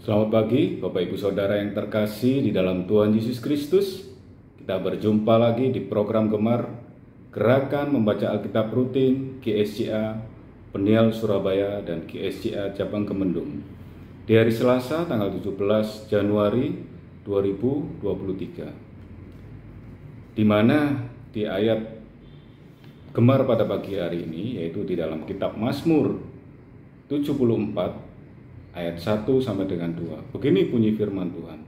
Selamat pagi Bapak Ibu Saudara yang terkasih di dalam Tuhan Yesus Kristus. Kita berjumpa lagi di program Gemar Gerakan Membaca Alkitab Rutin GSCA Peniel Surabaya dan GSCA Cabang Kemendung di hari Selasa tanggal 17 Januari 2023, di mana di ayat Gemar pada pagi hari ini, yaitu di dalam kitab Mazmur 74 ayat 1 sampai dengan 2. Begini bunyi firman Tuhan.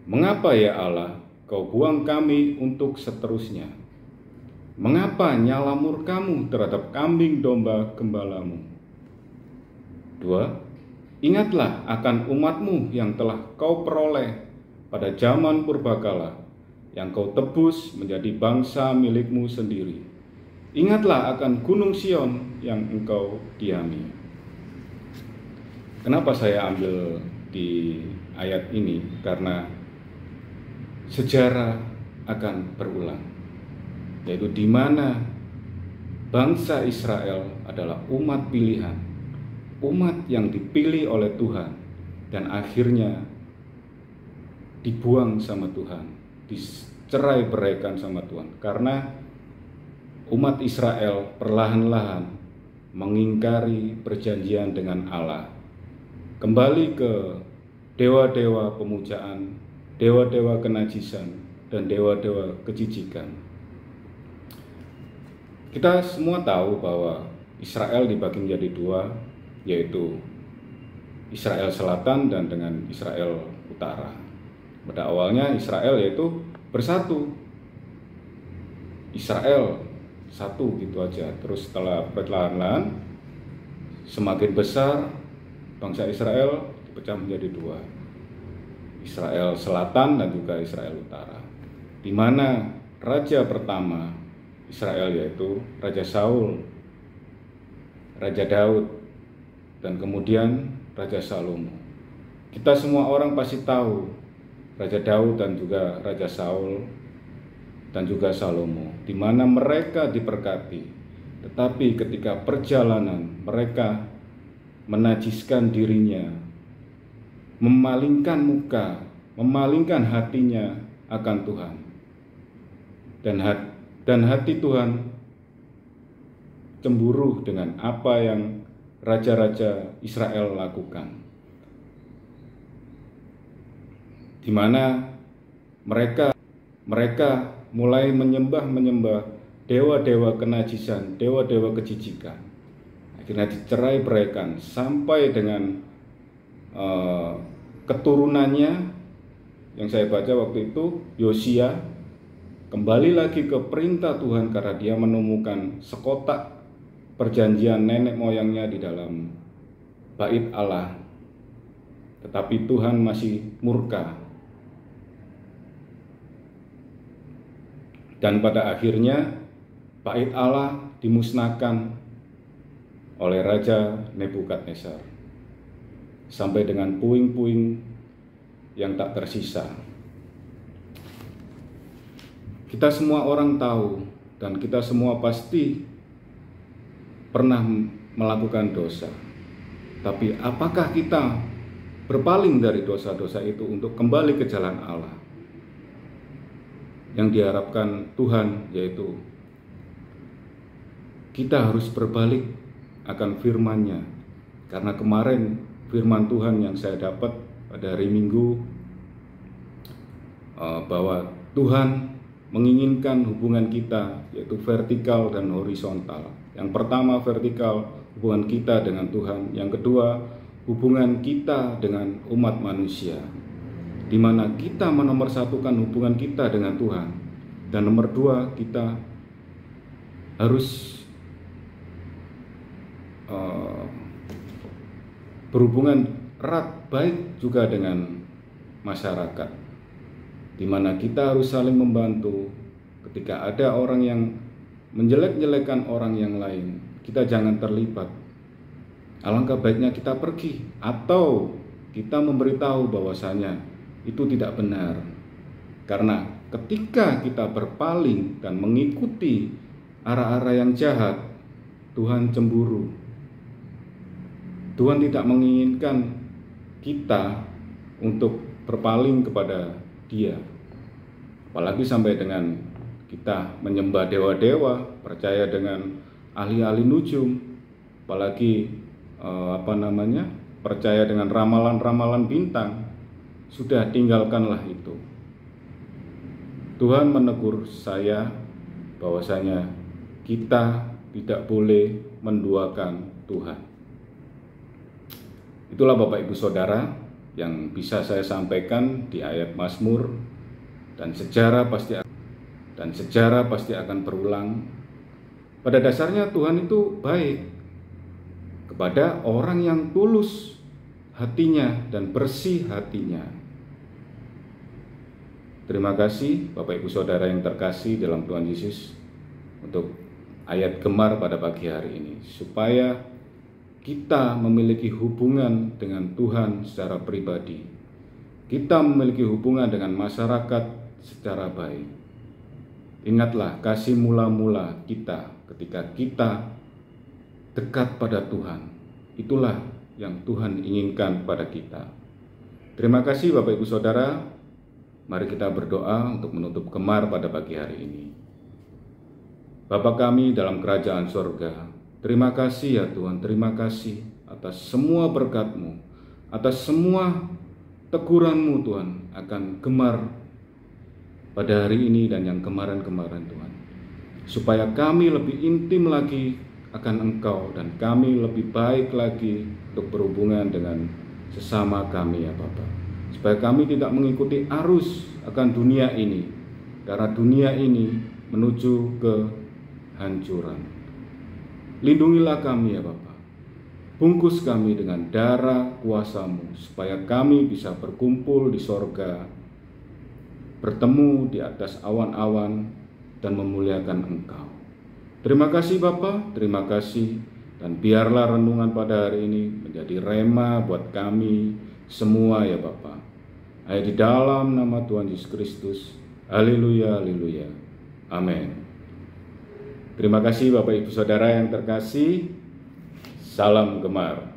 Mengapa ya Allah, kau buang kami untuk seterusnya? Mengapa nyala murkamu terhadap kambing domba gembalamu? 2. Ingatlah akan umatmu yang telah kau peroleh pada zaman purbakala, yang kau tebus menjadi bangsa milikmu sendiri. Ingatlah akan gunung Sion yang engkau diami. Kenapa saya ambil di ayat ini? Karena sejarah akan berulang, yaitu di mana bangsa Israel adalah umat pilihan, umat yang dipilih oleh Tuhan dan akhirnya dibuang sama Tuhan, dicerai-beraikan sama Tuhan, karena umat Israel perlahan-lahan mengingkari perjanjian dengan Allah, kembali ke dewa-dewa pemujaan, dewa-dewa kenajisan, dan dewa-dewa kejijikan. Kita semua tahu bahwa Israel dibagi menjadi dua, yaitu Israel Selatan dan dengan Israel Utara. Pada awalnya Israel yaitu bersatu, Israel satu gitu aja. Terus setelah perlahan-lahan semakin besar, bangsa Israel dipecah menjadi dua, Israel Selatan dan juga Israel Utara, di mana raja pertama Israel yaitu Raja Saul, Raja Daud, dan kemudian Raja Salomo. Kita semua orang pasti tahu Raja Daud dan juga Raja Saul dan juga Salomo, di mana mereka diberkati, tetapi ketika perjalanan mereka menajiskan dirinya, memalingkan muka, memalingkan hatinya akan Tuhan, dan hati Tuhan cemburu dengan apa yang raja-raja Israel lakukan, di mana mereka mulai menyembah dewa-dewa kenajisan, dewa-dewa kejijikan. Akhirnya dicerai-beraikan sampai dengan keturunannya yang saya baca waktu itu, Yosia, kembali lagi ke perintah Tuhan karena dia menemukan sekotak perjanjian nenek moyangnya di dalam bait Allah. Tetapi Tuhan masih murka. Dan pada akhirnya bait Allah dimusnahkan oleh Raja Nebukadnezar sampai dengan puing-puing yang tak tersisa. Kita semua orang tahu dan kita semua pasti pernah melakukan dosa. Tapi apakah kita berpaling dari dosa-dosa itu untuk kembali ke jalan Allah? Yang diharapkan Tuhan yaitu kita harus berbalik akan firman-Nya. Karena kemarin firman Tuhan yang saya dapat pada hari Minggu, bahwa Tuhan menginginkan hubungan kita yaitu vertikal dan horizontal. Yang pertama vertikal, hubungan kita dengan Tuhan. Yang kedua, hubungan kita dengan umat manusia, di mana kita menomorsatukan hubungan kita dengan Tuhan. Dan nomor dua, kita harus berhubungan erat baik juga dengan masyarakat, di mana kita harus saling membantu. Ketika ada orang yang menjelek-jelekan orang yang lain, kita jangan terlibat. Alangkah baiknya kita pergi atau kita memberitahu bahwasanya itu tidak benar. Karena ketika kita berpaling dan mengikuti arah-arah yang jahat, Tuhan cemburu. Tuhan tidak menginginkan kita untuk berpaling kepada Dia. Apalagi sampai dengan kita menyembah dewa-dewa, percaya dengan ahli-ahli nujum, apalagi percaya dengan ramalan-ramalan bintang. Sudah, tinggalkanlah itu. Tuhan menegur saya bahwasanya kita tidak boleh menduakan Tuhan. Itulah Bapak Ibu Saudara yang bisa saya sampaikan di ayat Mazmur, dan sejarah pasti akan berulang. Pada dasarnya Tuhan itu baik kepada orang yang tulus hatinya dan bersih hatinya. Terima kasih Bapak Ibu Saudara yang terkasih dalam Tuhan Yesus untuk ayat gemar pada pagi hari ini, supaya kita memiliki hubungan dengan Tuhan secara pribadi. Kita memiliki hubungan dengan masyarakat secara baik. Ingatlah kasih mula-mula kita ketika kita dekat pada Tuhan. Itulah yang Tuhan inginkan pada kita. Terima kasih Bapak Ibu Saudara. Mari kita berdoa untuk menutup gemar pada pagi hari ini. Bapa kami dalam kerajaan sorga, terima kasih ya Tuhan, terima kasih atas semua berkat-Mu, atas semua teguran-Mu Tuhan akan gemar pada hari ini dan yang kemarin-kemarin Tuhan. Supaya kami lebih intim lagi akan Engkau dan kami lebih baik lagi untuk berhubungan dengan sesama kami ya Bapa. Supaya kami tidak mengikuti arus akan dunia ini, karena dunia ini menuju ke hancuran. Lindungilah kami ya Bapa. Bungkus kami dengan darah kuasa-Mu, supaya kami bisa berkumpul di sorga, bertemu di atas awan-awan, dan memuliakan Engkau. Terima kasih Bapa, terima kasih. Dan biarlah renungan pada hari ini menjadi rema buat kami semua ya Bapa. Hanya di dalam nama Tuhan Yesus Kristus. Haleluya, haleluya. Amin. Terima kasih Bapak Ibu Saudara yang terkasih. Salam gemar.